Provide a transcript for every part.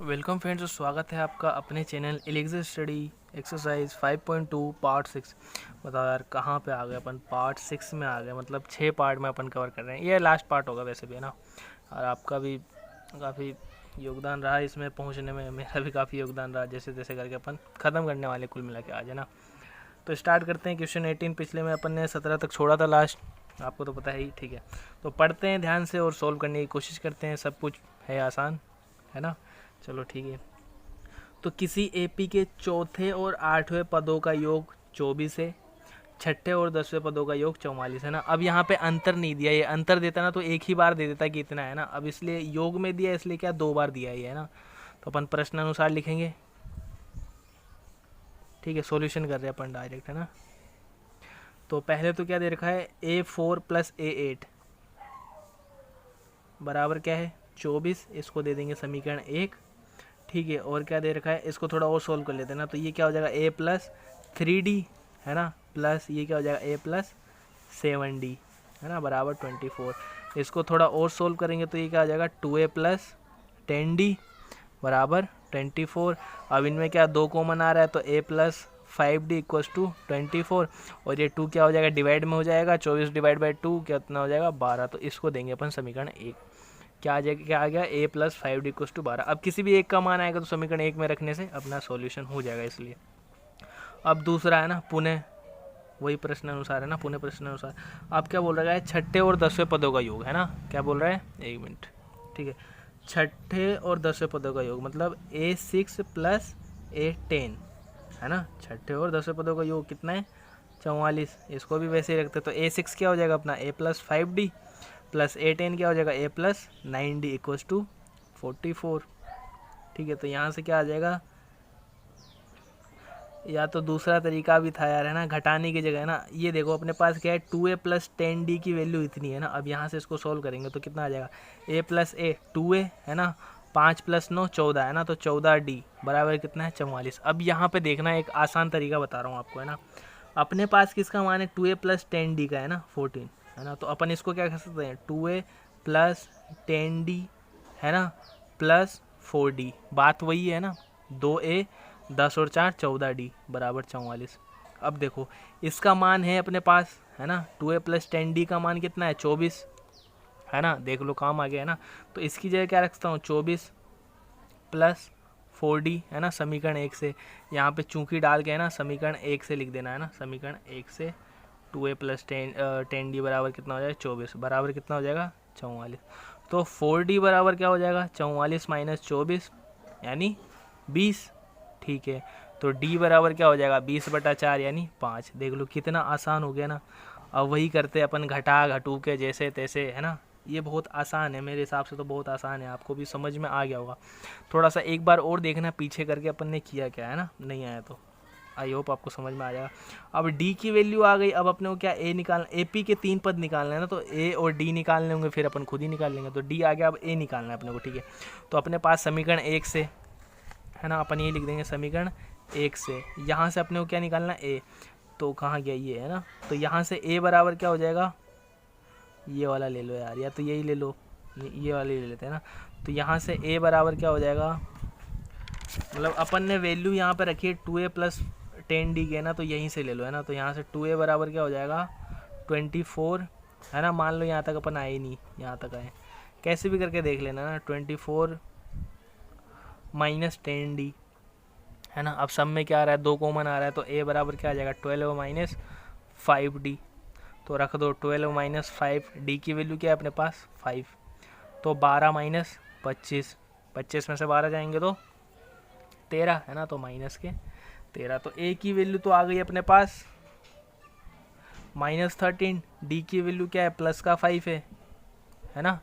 Welcome friends, स्वागत है आपका अपने channel elixir study exercise 5.2 part 6। बताओ यार कहाँ पे आ गए अपन, पार्ट 6 में आ गए। मतलब 6 पार्ट में अपन कवर कर रहे हैं। ये लास्ट पार्ट होगा वैसे भी, है ना। और आपका भी काफ़ी योगदान रहा इसमें पहुंचने में, मेरा भी काफ़ी योगदान रहा। जैसे तैसे करके अपन ख़त्म करने वाले कुल मिला के आज, है ना। तो स्टार्ट करते हैं। क्वेश्चन 18 पिछले में अपन ने 17 तक छोड़ा था लास्ट, आपको तो पता है ही, ठीक है। तो पढ़ते हैं ध्यान से और सोल्व करने की कोशिश करते हैं। सब कुछ है आसान, है ना। चलो ठीक है। तो किसी एपी के चौथे और आठवें पदों का योग 24 है, छठे और 10वें पदों का योग 44 है ना। अब यहाँ पे अंतर नहीं दिया, ये अंतर देता ना तो एक ही बार दे देता कि इतना है ना। अब इसलिए योग में दिया, इसलिए क्या 2 बार दिया है ना। तो अपन प्रश्न अनुसार लिखेंगे, ठीक है। सॉल्यूशन कर रहे हैं अपन डायरेक्ट, है ना। तो पहले तो क्या दे रखा है, A4 + A8 बराबर क्या है 24। इसको दे देंगे समीकरण 1, ठीक है। और क्या दे रखा है, इसको थोड़ा और सोल्व कर लेते हैं ना। तो ये क्या हो जाएगा A+3D, है ना, प्लस ये क्या हो जाएगा A+7D, है ना, बराबर 24। इसको थोड़ा और सोल्व करेंगे तो ये क्या हो जाएगा 2A+10D बराबर 24। अब इनमें क्या 2 कॉमन आ रहा है तो A+5D = 24। और ये 2 क्या हो जाएगा, डिवाइड में हो जाएगा। 24/2 कितना हो जाएगा 12। तो इसको देंगे अपन समीकरण 1। क्या आ जाएगा, क्या आ गया A+5D = 12। अब किसी भी एक का मान आएगा तो समीकरण 1 में रखने से अपना सॉल्यूशन हो जाएगा, इसलिए। अब दूसरा है ना, पुनः वही प्रश्न अनुसार है ना, पुनः प्रश्न अनुसार। अब क्या बोल रहा है, छठे और 10वें पदों का योग, है ना। क्या बोल रहा है, 1 मिनट, ठीक है। छठे और 10वें पदों का योग मतलब A6 + A10, है ना। छठे और 10वें पदों का योग कितना है 44। इसको भी वैसे ही रखते तो A6 क्या हो जाएगा अपना A+5D प्लस A10 क्या हो जाएगा A+9D = 44, ठीक है। तो यहाँ से क्या आ जाएगा, या तो दूसरा तरीका भी था यार, है ना, घटाने की जगह, है ना। ये देखो अपने पास क्या है 2A+10D की वैल्यू इतनी है ना। अब यहाँ से इसको सोल्व करेंगे तो कितना आ जाएगा A+A 2A, है ना, 5 + 9 14, है ना। तो 14D बराबर कितना है 44। अब यहाँ पे देखना, एक आसान तरीका बता रहा हूँ आपको, है ना। अपने पास किसका मान है 2A+10D का, है ना 14, है ना। तो अपन इसको क्या कर सकते हैं 2A+10D, है ना, +4D। बात वही है ना, 2A 10 और 4 14D बराबर 44। अब देखो इसका मान है अपने पास, है ना, 2A+10D का मान कितना है 24, है ना। देख लो काम आ गया, है ना। तो इसकी जगह क्या रखता हूँ 24 + 4D, है ना, समीकरण 1 से। यहाँ पे चूंकि डाल के, है ना, समीकरण 1 से लिख देना, है ना, समीकरण 1 से 2A+10D बराबर कितना हो जाएगा 24, बराबर कितना हो जाएगा 44। तो 4D बराबर क्या हो जाएगा 44 - 24 यानी 20, ठीक है। तो D बराबर क्या हो जाएगा 20/4 यानी 5। देख लो कितना आसान हो गया ना। अब वही करते अपन घटा घटू के जैसे तैसे, है ना। ये बहुत आसान है मेरे हिसाब से, तो बहुत आसान है, आपको भी समझ में आ गया होगा। थोड़ा सा एक बार और देखना पीछे करके अपन ने किया क्या, है ना, नहीं आया तो आई होप आपको समझ में आ जाएगा। अब D की वैल्यू आ गई। अब अपने को क्या A निकालना, AP के 3 पद निकालना है ना। तो A और D निकालने होंगे, फिर अपन खुद ही निकाल लेंगे। तो D आ गया, अब A निकालना है अपने को, ठीक है। तो अपने पास समीकरण 1 से, है ना, अपन ये लिख देंगे समीकरण 1 से। यहाँ से अपने को क्या निकालना A, तो कहाँ गया ये, है ना। तो यहाँ से A बराबर क्या हो जाएगा, ये वाला ले लो यार, या तो यही ले लो, ये वाले ले लेते हैं ना। तो यहाँ से A बराबर क्या हो जाएगा, मतलब अपन ने वैल्यू यहाँ पे रखी है 2A+10D की, है ना। तो यहीं से ले लो, है ना। तो यहाँ से 2A बराबर क्या हो जाएगा 24, है ना। मान लो यहाँ तक अपन आए ही नहीं, यहाँ तक आए, कैसे भी करके देख लेना ना। 24 - 10D, है ना। अब सब में क्या आ रहा है 2 कॉमन आ रहा है। तो A बराबर क्या आ जाएगा 12 - 5D। तो रख दो 12 - 5D की वैल्यू क्या है अपने पास 5। तो 12 - 25, 25 में से 12 जाएंगे तो 13, है ना। तो माइनस के 13। तो A की वैल्यू तो आ गई अपने पास -13। D की वैल्यू क्या है प्लस का 5 है ना।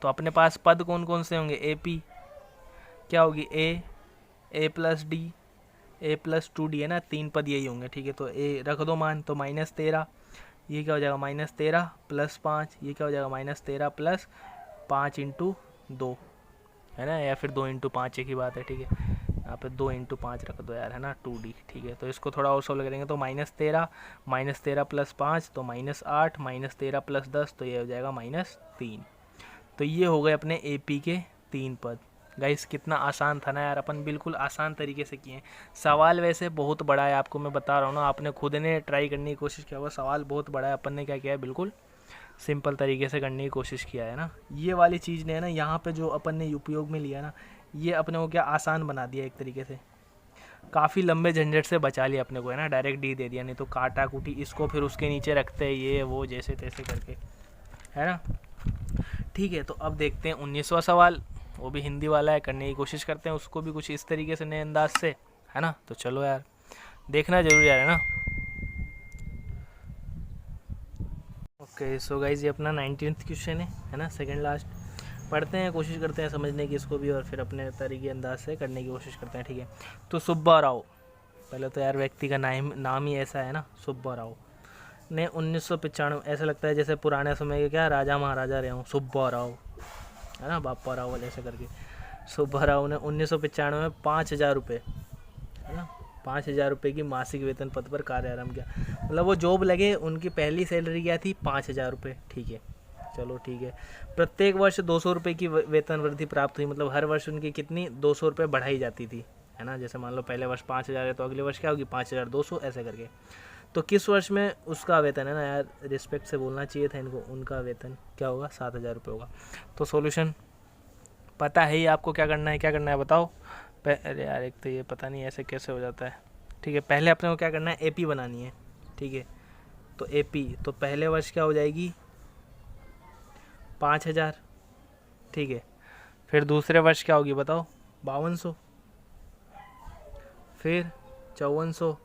तो अपने पास पद कौन कौन से होंगे, AP क्या होगी A+D A+2D, है ना, 3 पद यही होंगे, ठीक है। तो A रख दो मान, तो -13, ये क्या हो जाएगा -13 + 5, ये क्या हो जाएगा -13 + 5 × 2, है ना, या फिर 2 × 5 एक ही बात है, ठीक है। यहाँ पे 2 × 5 रख दो यार, है ना, 2D, ठीक है। तो इसको थोड़ा और सोल्व करेंगे तो -13 + 5 तो -8 -13 + 10 तो ये हो जाएगा -3। तो ये हो गए अपने AP के 3 पद, गाइस कितना आसान था ना यार, अपन बिल्कुल आसान तरीके से किए हैं। सवाल वैसे बहुत बड़ा है, आपको मैं बता रहा हूँ ना, आपने खुद ने ट्राई करने की कोशिश किया हुआ, सवाल बहुत बड़ा है, अपन ने क्या किया है बिल्कुल सिंपल तरीके से करने की कोशिश किया है ना। ये वाली चीज़ ने है ना यहाँ पे जो अपन ने उपयोग में लिया ना, ये अपने को क्या आसान बना दिया एक तरीके से, काफ़ी लंबे झंझट से बचा लिया अपने को है ना, डायरेक्ट डी दे दिया, नहीं तो काटा कुटी इसको फिर उसके नीचे रखते हैं ये वो जैसे तैसे करके, है ना। ठीक है, तो अब देखते हैं 19वां सवाल, वो भी हिंदी वाला है, करने की कोशिश करते हैं उसको भी कुछ इस तरीके से नए अंदाज से, है ना। तो चलो यार देखना जरूर यार, है ना। ओके सो गाइज ये अपना 19th क्वेश्चन है ना, सेकंड लास्ट। पढ़ते हैं, कोशिश करते हैं समझने की इसको भी, और फिर अपने तरीके अंदाज से करने की कोशिश करते हैं, ठीक है। तो सुब्बा राव, पहले तो यार व्यक्ति का नाम ही ऐसा है ना, सुब्बा राव ने 1995, ऐसा लगता है जैसे पुराने समय के क्या राजा महाराजा रहे हों, सुब्बा राव है ना, बापा राव वाले ऐसे करके। सुब्बा राव ने 1995 में 5,000 रुपये है ना, 5,000 रुपये की मासिक वेतन पद पर कार्य आरंभ किया। मतलब वो जॉब लगे, उनकी पहली सैलरी क्या थी, 5,000 रुपये, ठीक है। चलो ठीक है, प्रत्येक वर्ष 200 रुपये की वेतन वृद्धि प्राप्त हुई, मतलब हर वर्ष उनकी कितनी 200 रुपये बढ़ाई जाती थी, है ना। जैसे मान लो पहले वर्ष 5,000 है तो अगले वर्ष क्या होगी 5,200 ऐसे करके। तो किस वर्ष में उसका वेतन है ना यार, रिस्पेक्ट से बोलना चाहिए था इनको, उनका वेतन क्या होगा 7,000 रुपये होगा। तो सॉल्यूशन पता है ही आपको क्या करना है, क्या करना है बताओ। अरे यार एक तो ये पता नहीं ऐसे कैसे हो जाता है, ठीक है। पहले अपने को क्या करना है, एपी बनानी है, ठीक है। तो एपी तो पहले वर्ष क्या हो जाएगी 5,000, ठीक है। फिर दूसरे वर्ष क्या होगी बताओ 5,200, फिर 5,400,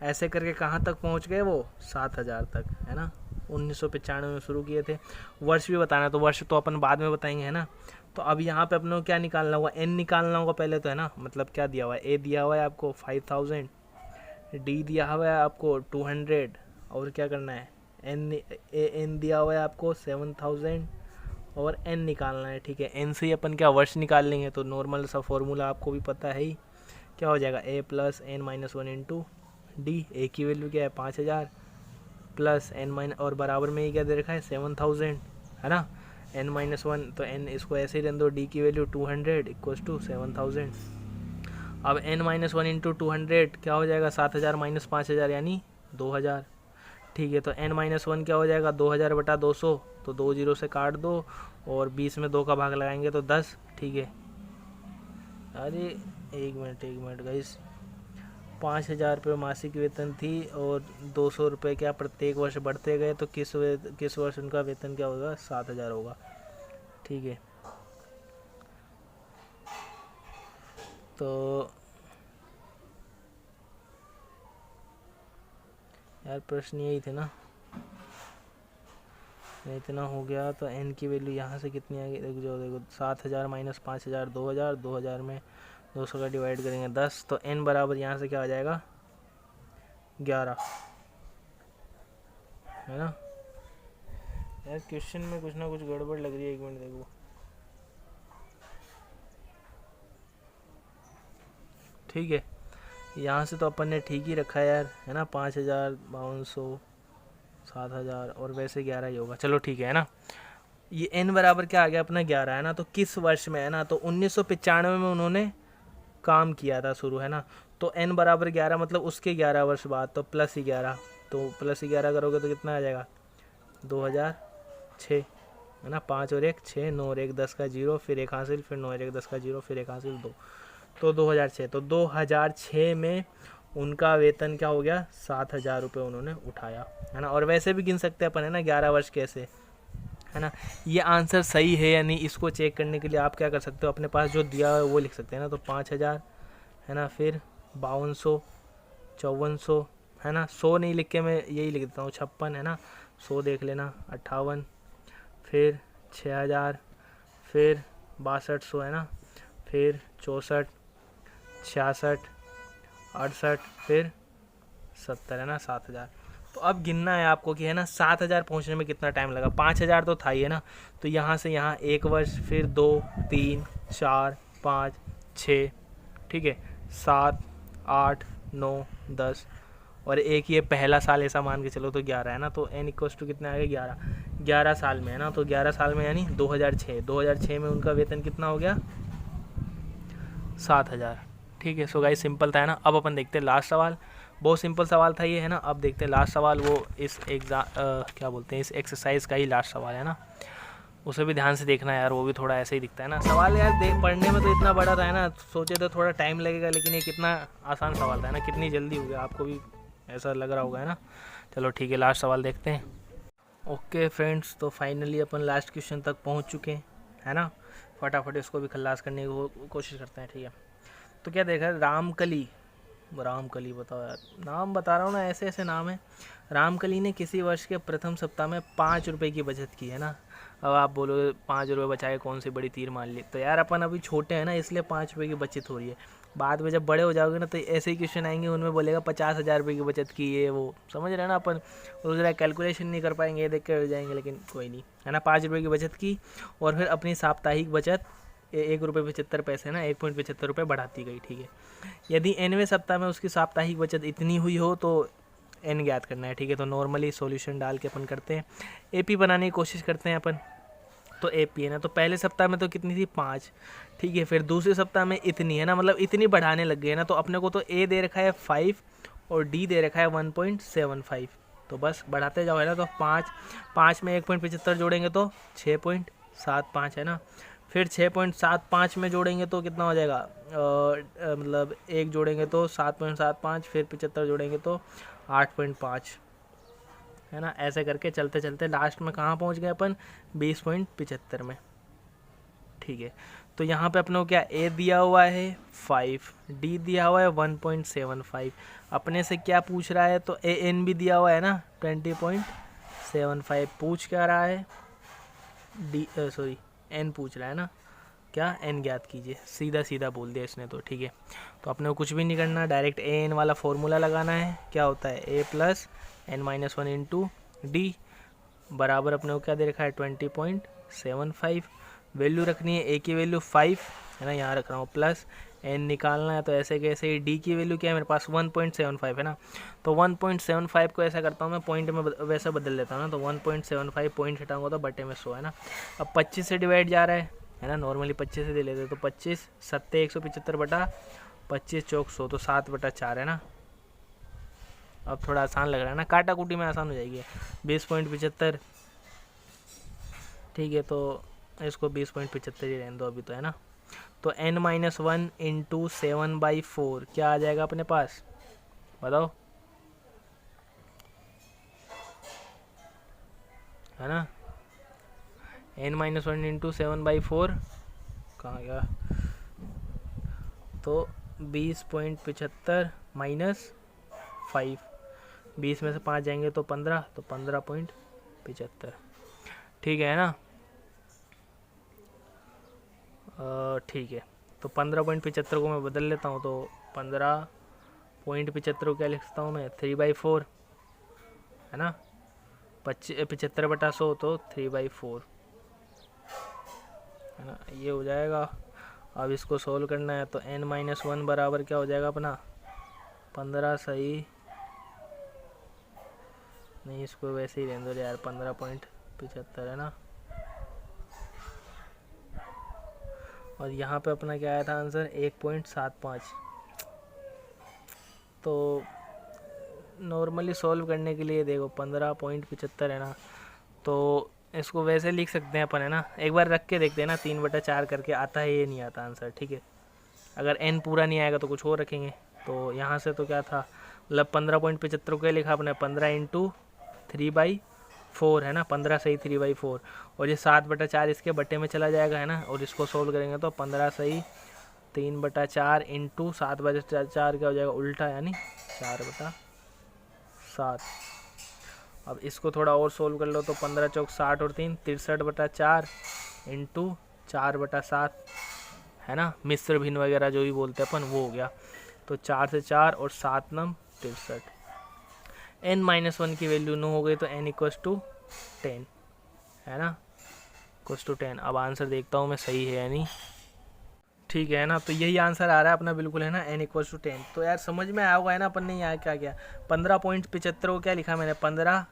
ऐसे करके कहाँ तक पहुँच गए वो 7,000 तक, है ना। 1995 में शुरू किए थे। वर्ष भी बताना है, तो वर्ष तो अपन बाद में बताएंगे, है ना। तो अब यहाँ पे अपने को क्या निकालना होगा, एन निकालना होगा पहले तो, है ना। मतलब क्या दिया हुआ है, ए दिया हुआ है आपको 5,000, डी दिया हुआ है आपको 200, और क्या करना है एन दिया हुआ है आपको 7,000, और एन निकालना है, ठीक है। एन से ही अपन क्या वर्ष निकाल लेंगे, तो नॉर्मल सा फॉर्मूला आपको भी पता है ही, क्या हो जाएगा A plus N minus 1 into D. A की वैल्यू क्या है 5,000 प्लस एन माइनस, और बराबर में ही क्या दे रखा है 7,000, है ना। एन माइनस 1 तो एन इसको ऐसे ही रहने दो, डी की वैल्यू 200 इक्वल्स टू 7,000। अब n माइनस 1 इंटू 200 क्या हो जाएगा 7,000 माइनस 5,000 यानी 2,000, ठीक है। तो n माइनस 1 क्या हो जाएगा 2,000 बटा 200, तो 2 जीरो से काट दो, और 20 में 2 का भाग लगाएंगे तो 10, ठीक है। अरे एक मिनट गाइस, 5,000 रुपये मासिक वेतन थी, और 200 रुपये क्या प्रत्येक वर्ष बढ़ते गए, तो किस वर्ष उनका वेतन क्या होगा 7,000 होगा, ठीक है। तो यार प्रश्न यही थे ना, इतना हो गया। तो n की वैल्यू यहाँ से कितनी आ गई, जो देखो 7,000 माइनस 5,000 2,000, 2,000 में 200 का डिवाइड करेंगे 10, तो n बराबर यहाँ से क्या आ जाएगा 11, है ना। यार क्वेश्चन में कुछ ना कुछ गड़बड़ लग रही है, एक मिनट देखो, ठीक है। यहाँ से तो अपन ने ठीक ही रखा है यार, है ना। 5,000 5,200 7,000 और वैसे 11 ही होगा, चलो ठीक है ना। ये n बराबर क्या आ गया अपना 11, है ना। तो किस वर्ष में, है ना, तो 1995 में उन्होंने काम किया था शुरू, है ना। तो n बराबर 11 मतलब उसके 11 वर्ष बाद, तो प्लस 11, तो प्लस 11 करोगे तो कितना आ जाएगा 2006, है ना। 5 और 1 6, 9 और 1 10 का 0, फिर 1 हासिल, फिर 9 और 1 10 का 0, फिर 1 हासिल 2, तो 2006। तो 2006 में उनका वेतन क्या हो गया 7,000 रुपये उन्होंने उठाया, है ना। और वैसे भी गिन सकते हैं अपन, है ना, 11 वर्ष कैसे, है ना। ये आंसर सही है या नहीं इसको चेक करने के लिए आप क्या कर सकते हो, अपने पास जो दिया है वो लिख सकते हैं ना। तो 5,000, है ना, फिर 5,200 5,400, है ना। 100 नहीं लिख के मैं यही लिख देता हूँ 56, है ना। 100 देख लेना 58, फिर 6,000, फिर 6200, है ना, फिर 64 66 68, फिर 70, है ना 7,000। तो अब गिनना है आपको कि, है ना, 7,000 पहुँचने में कितना टाइम लगा। 5,000 तो था ही, है ना। तो यहाँ से यहाँ 1 वर्ष, फिर 2 3 4 5 6, ठीक है, 7 8 9 10, और एक ये पहला साल ऐसा मान के चलो तो 11, है ना। तो n इक्वल्स टू कितना आ गया 11 साल में, है ना। तो 11 साल में यानी 2006 में उनका वेतन कितना हो गया 7,000। ठीक है, सो गाइस सिंपल था, है ना। अब अपन देखते हैं लास्ट सवाल। बहुत सिंपल सवाल था ये, है ना। अब देखते हैं लास्ट सवाल, वो इस क्या बोलते हैं, इस एक्सरसाइज का ही लास्ट सवाल, है ना। उसे भी ध्यान से देखना यार, वो भी थोड़ा ऐसे ही दिखता है ना सवाल यार। पढ़ने में तो इतना बड़ा था, है ना, सोचे तो थोड़ा टाइम लगेगा, लेकिन ये कितना आसान सवाल था, है ना। कितनी जल्दी हो गया, आपको भी ऐसा लग रहा होगा, है ना। चलो ठीक है, लास्ट सवाल देखते हैं। ओके फ्रेंड्स, तो फाइनली अपन लास्ट क्वेश्चन तक पहुंच चुके हैं, है ना। फटाफट इसको भी खल्लास करने की कोशिश करते हैं, ठीक है। तो क्या देखा, रामकली बताओ यार, नाम बता रहा हूँ ना, ऐसे ऐसे नाम है। रामकली ने किसी वर्ष के प्रथम सप्ताह में 5 रुपये की बचत की, है ना। अब आप बोलो 5 रुपये बचाए, कौन सी बड़ी तीर मान ली। तो यार अपन अभी छोटे हैं ना, इसलिए 5 रुपये की बचत हो रही है। बाद में जब बड़े हो जाओगे ना, तो ऐसे ही क्वेश्चन आएंगे, उनमें बोलेगा 50,000 रुपये की बचत की, ये वो, समझ रहे हैं ना। अपन रोज जरा कैलकुलेशन नहीं कर पाएंगे, ये देख के हो जाएंगे, लेकिन कोई नहीं, है ना। 5 रुपये की बचत की, और फिर अपनी साप्ताहिक बचत 1 रुपये 75 पैसे, ना 1.75 रुपये बढ़ाती गई, ठीक है। यदि nवें सप्ताह में उसकी साप्ताहिक बचत इतनी हुई हो तो n ज्ञात करना है, ठीक है। तो नॉर्मली सॉल्यूशन डाल के अपन करते हैं, AP बनाने की कोशिश करते हैं अपन। तो AP है ना, तो पहले सप्ताह में तो कितनी थी, 5, ठीक है। फिर दूसरे सप्ताह में इतनी, है ना, मतलब इतनी बढ़ाने लग गई, है ना। तो अपने को तो A दे रखा है 5 और D दे रखा है 1.75, तो बस बढ़ाते जाओ, है ना। तो 5 में 1.75 जोड़ेंगे तो 6.75, है ना। फिर 6.75 में जोड़ेंगे तो कितना हो जाएगा, मतलब 1 जोड़ेंगे तो 7.75, फिर 75 जोड़ेंगे तो 8.5, है ना। ऐसे करके चलते चलते लास्ट में कहाँ पहुँच गए अपन, 20.75 में, ठीक है। तो यहाँ पे अपने को क्या, A दिया हुआ है 5, D दिया हुआ है 1.75, अपने से क्या पूछ रहा है, तो AN भी दिया हुआ है ना 20.75, पूछ क्या रहा है, N पूछ रहा है ना, क्या, N ज्ञात कीजिए। सीधा सीधा बोल दिया इसने तो, ठीक है। तो अपने को कुछ भी नहीं करना, डायरेक्ट AN वाला फॉर्मूला लगाना है। क्या होता है, A + n-1 इंटू D बराबर अपने को क्या दे रखा है, 20.75। वैल्यू रखनी है, A की वैल्यू 5, है ना, यहाँ रख रहा हूँ, प्लस N निकालना है। तो ऐसे कैसे, D की वैल्यू क्या है मेरे पास, 1.75, है ना। तो 1.75 को ऐसा करता हूँ मैं, पॉइंट में वैसा बदल देता हूँ ना। तो 1.75 पॉइंट हटाऊंगा तो बटे में 100, है ना। अब 25 से डिवाइड जा रहा है ना, नॉर्मली 25 से दे लेते, तो 25 7 175 बटा 25 चौक 100, तो 7/4, है ना। अब थोड़ा आसान लग रहा है ना, काटा कुटी में आसान हो जाएगी। 20.75, ठीक है। तो इसको 20.75 ही रहने दो अभी तो, है ना। तो n-1 इंटू 7/4 क्या आ जाएगा अपने पास, बताओ, है ना। n-1 इंटू 7/4 कहाँ गया, तो 20.75 माइनस 5, 20 में से 5 जाएंगे तो 15, तो 15.75, ठीक है ना। ठीक है, तो 15.75 को मैं बदल लेता हूँ, तो 15.75 को क्या लिख सकता हूँ मैं, 3/4, है ना। 75/100 तो 3/4, है ना, ये हो जाएगा। अब इसको सोल्व करना है, तो n-1 बराबर क्या हो जाएगा अपना, 15 सही नहीं, इसको वैसे ही रहने दो यार, 15.75, है ना। और यहाँ पे अपना क्या आया था आंसर, 1.75। तो नॉर्मली सॉल्व करने के लिए देखो 15.75, है ना। तो इसको वैसे लिख सकते हैं अपन, है ना। एक बार रख के देखते हैं ना, 3/4 करके आता है, ये नहीं आता आंसर, ठीक है। अगर n पूरा नहीं आएगा तो कुछ और रखेंगे। तो यहाँ से तो क्या था, मतलब 15.75 को लिखा अपने, 15 इंटू 3/4, है ना। 15 सही 3/4, और ये 7/4 इसके बटे में चला जाएगा, है ना। और इसको सोल्व करेंगे तो 15 सही 3/4 इंटू 7/4 क्या हो जाएगा, उल्टा, यानी 4/7। अब इसको थोड़ा और सोल्व कर लो, तो 15 चौक 60 और 3 63/4 इंटू 4/7, है ना। मिश्र भिन्न वगैरह जो भी बोलते हैं अपन, वो हो गया। तो 4 से 4 और 7 नम 63। n-1 की वैल्यू 9 हो गई, तो n = 10, है ना, = 10। अब आंसर देखता हूँ मैं सही है या नहीं, ठीक है ना। तो यही आंसर आ रहा है अपना बिल्कुल, है ना, n = 10। तो यार समझ में आया होगा, है ना, अपन ने यहाँ क्या किया, 15.75 को क्या लिखा मैंने, 15,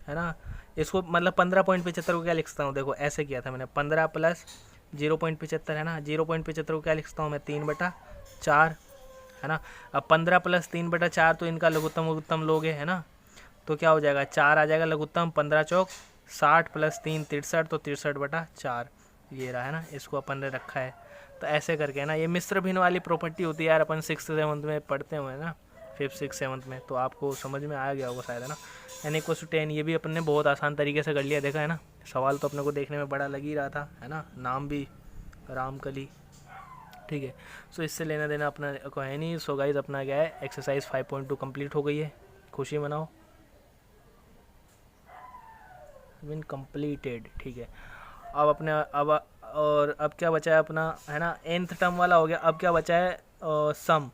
है ना। इसको मतलब 15.75 को क्या लिख सकता हूँ, देखो ऐसे किया था मैंने, 15 + 0.75, है ना। 0.75 को क्या लिख सकता हूँ मैं, 3/4, 4, है ना। अब 15 + 3/4 तो इनका लघुत्तम लोगे, है ना, तो क्या हो जाएगा 4 आ जाएगा लघुत्तम। 15 चौक 60 + 3 63, तो 63/4 ये रहा, है ना। इसको अपन ने रखा है। तो ऐसे करके ना, ये मिश्र भिन्न वाली प्रॉपर्टी होती है यार, अपन 6th-7th में पढ़ते हुए ना, 5th 6th 7th में, तो आपको समझ में आ गया होगा शायद, है ना। n = 10 ये भी अपन ने बहुत आसान तरीके से कर लिया, देखा है ना। सवाल तो अपने को देखने में बड़ा लग ही रहा था, है ना, नाम भी रामकली, ठीक है। सो इससे लेना देना अपना को है नहीं। सो गाइज अपना क्या है, एक्सरसाइज 5.2 कंप्लीट हो गई है, खुशी मनाओ, बिन कंप्लीटेड, ठीक है। अब अपने और अब क्या बचा है अपना, है ना, nth टर्म वाला हो गया। अब क्या बचा है, सम,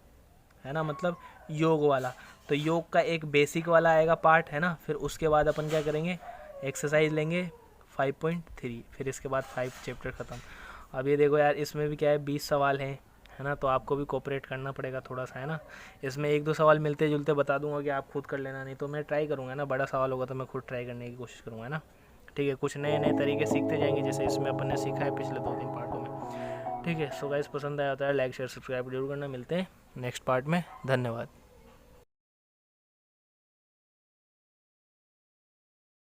है ना, मतलब योग वाला। तो योग का एक बेसिक वाला आएगा पार्ट, है ना, फिर उसके बाद अपन क्या करेंगे, एक्सरसाइज लेंगे 5.3, फिर इसके बाद 5 चैप्टर ख़त्म। अब ये देखो यार, इसमें भी क्या है 20 सवाल हैं, है ना, तो आपको भी कोऑपरेट करना पड़ेगा थोड़ा सा, है ना। इसमें 1-2 सवाल मिलते जुलते बता दूंगा कि आप खुद कर लेना, नहीं तो मैं ट्राई करूँगा ना, बड़ा सवाल होगा तो मैं खुद ट्राई करने की कोशिश करूँगा, है ना, ठीक है। कुछ नए नए तरीके सीखते जाएंगे, जैसे इसमें अपन ने सीखा है पिछले 2-3 पार्टों में, ठीक है। सो गाइस पसंद आया होता है लाइक शेयर सब्सक्राइब जरूर करना। मिलते हैं नेक्स्ट पार्ट में, धन्यवाद।